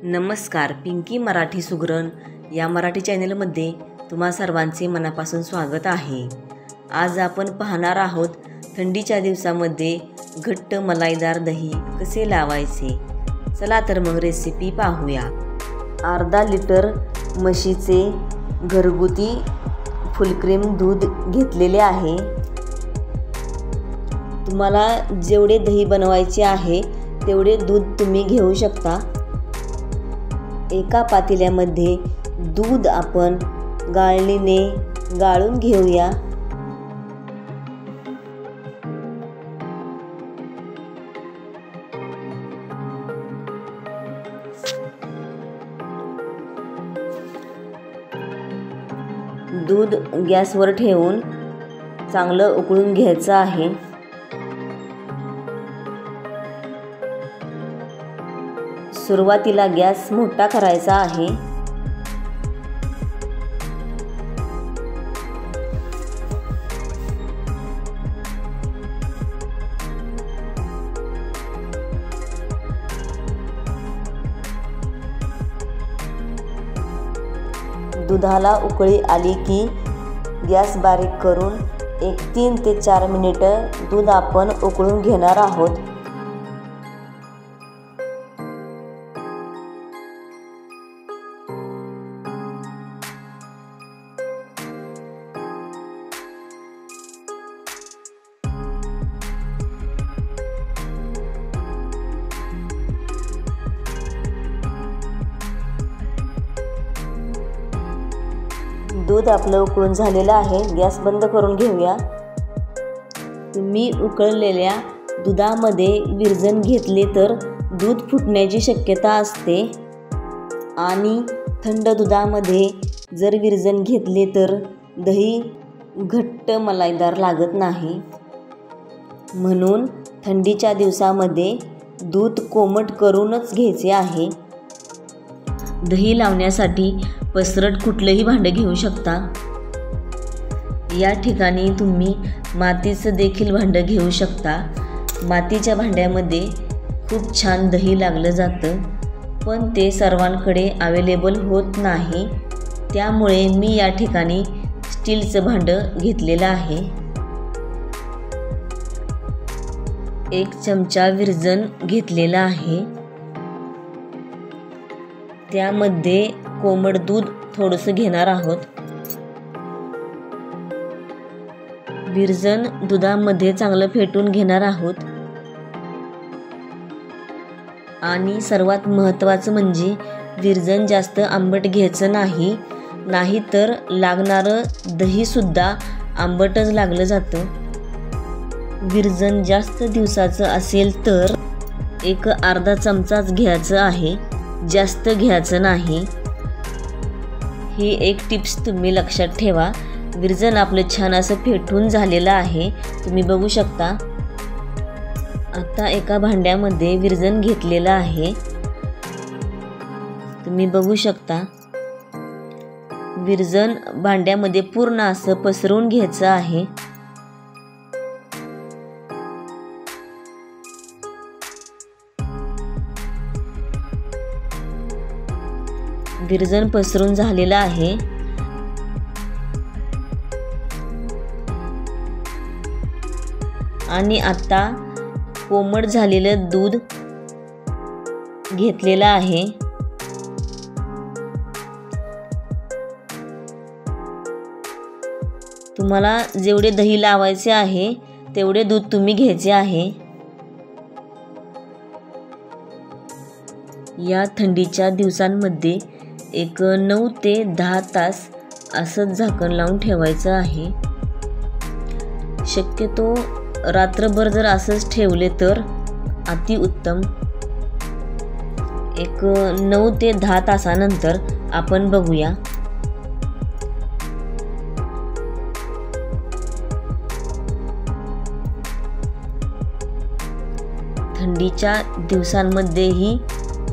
नमस्कार, पिंकी मराठी सुगरण या मराठी चॅनलमध्ये तुम्हा सर्वांचे मनापासून स्वागत आहे। आज आपण पाहणार आहोत थंडीच्या दिवसामध्ये घट्ट मलाईदार दही कसे लावायचे। चला तर मग रेसिपी पाहूया। अर्धा लिटर म्हशीचे घरगुती फुलक्रीम दूध घेतलेले आहे। तुम्हाला जेवढे दही बनवायचे आहे तेवढे दूध तुम्ही घेऊ शकता। एका पातेल्यामध्ये दूध आपण गाळणीने गाळून घेऊया। दूध गॅसवर ठेवून चांगलं उकळून घ्यायचं आहे। सुरुवातीला गॅस मोठा करायचा आहे। दुधाला उकळी आली की गॅस बारीक करून 3 ते 4 मिनिटं दूध आपण उकळून घेणार आहोत। दूध आपलं उकळून झालेलं आहे। गॅस बंद करून घेऊया। तुम्ही उकळलेल्या दुधामध्ये विरजण घेतले तर दूध फुटण्याची शक्यता असते आणि थंड दुधामध्ये जर विरजण घेतले तर दही घट्ट मलाईदार लागत नाही। म्हणून थंडीच्या दिवसामध्ये दूध कोमट करूनच घ्यायचे आहे। दही लावण्यासाठी पसरट कुठलंही भांडं घेऊ शकता। या ठिकाणी तुम्ही मातीचं देखील भांडं घेऊ शकता। मातीच्या भांड्यामध्ये खूप छान दही लागलं जातं, पण ते सर्वांकडे अवेलेबल होत नाही। त्यामुळे मी या ठिकाणी स्टीलचं भांडं घेतलेलं आहे। 1 चमचा विरजण घेतलेला आहे। त्यामध्ये कोमट दूध थोडंसं घेणार आहोत। विरजण दुधामध्ये चांगलं फेटून घेणार आहोत। आणि सर्वात महत्त्वाचं म्हणजे विरजण जास्त आंबट घ्यायचं नाही, नाहीतर लागणारं दहीसुद्धा आंबटच लागलं जातं। विरजण जास्त दिवसाचं असेल तर अर्धा चमचाच घ्यायचं आहे, जास्त घ्यायचं नाही। ही एक टिप्स तुम्ही लक्षात ठेवा। विरजण आपलं छान असं फेटून झालेलं आहे, तुम्ही बघू शकता। आता एका भांड्यामध्ये विरजण घेतलेलं आहे, तुम्ही बघू शकता। विरजण भांड्यामध्ये पूर्ण असं पसरवून घ्यायचं आहे। विरजण पसरून झालेलं आहे। आणि आता कोमट झालेलं दूध घेतलेलं आहे। तुम्हाला जेवढे दही लावायचे आहे तेवढे दूध तुम्ही घ्यायचे आहे। या थंडीच्या दिवसांमध्ये 9 ते 10 तास असं झाकण लावून ठेवायचं आहे। शक्यतो रात्रभर जर असंच ठेवले तर अतिउत्तम। 9 ते 10 तासानंतर आपण बघूया। थंडीच्या दिवसांमध्येही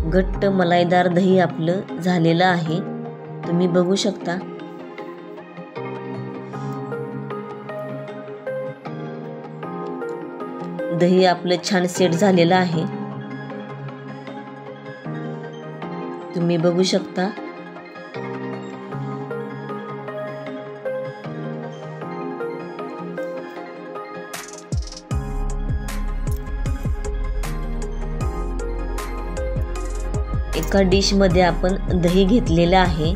घट्ट मलाईदार दही आपलं झालेलं आहे, तुम्ही बघू शकता। दही आपलं छान सेट झालेलं आहे। तुम्ही बघू शकता. एका डिश मध्ये आपण दही घेतलेलं आहे.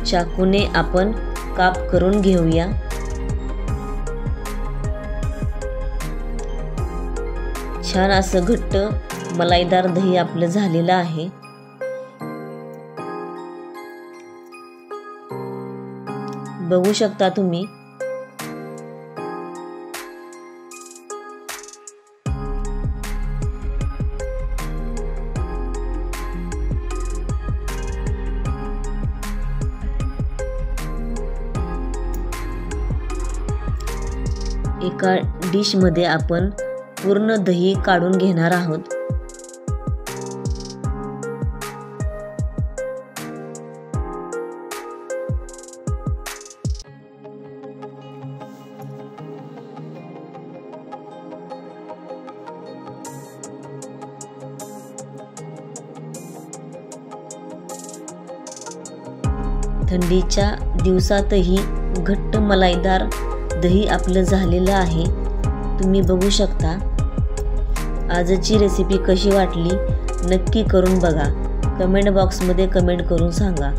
चाकूने आपण काप करून घेऊया. छान असं घट्ट मलाईदार दही आपलं झालेलं आहे. बघू शकता तुम्ही. एका डिश मध्ये आपण पूर्ण दही काढून घेणार आहोत. थंडीच्या दिवसातही घट्ट मलाईदार दही आपलं झालेलं आहे. तुम्ही बघू शकता. आजची रेसिपी कशी वाटली नक्की करून बघा. कमेंट बॉक्समध्ये कमेंट करून सांगा.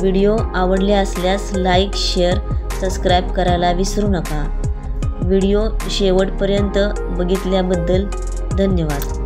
व्हिडिओ आवडले असल्यास लाईक, शेअर, सबस्क्राईब करायला विसरू नका. व्हिडिओ शेवटपर्यंत बघितल्याबद्दल धन्यवाद.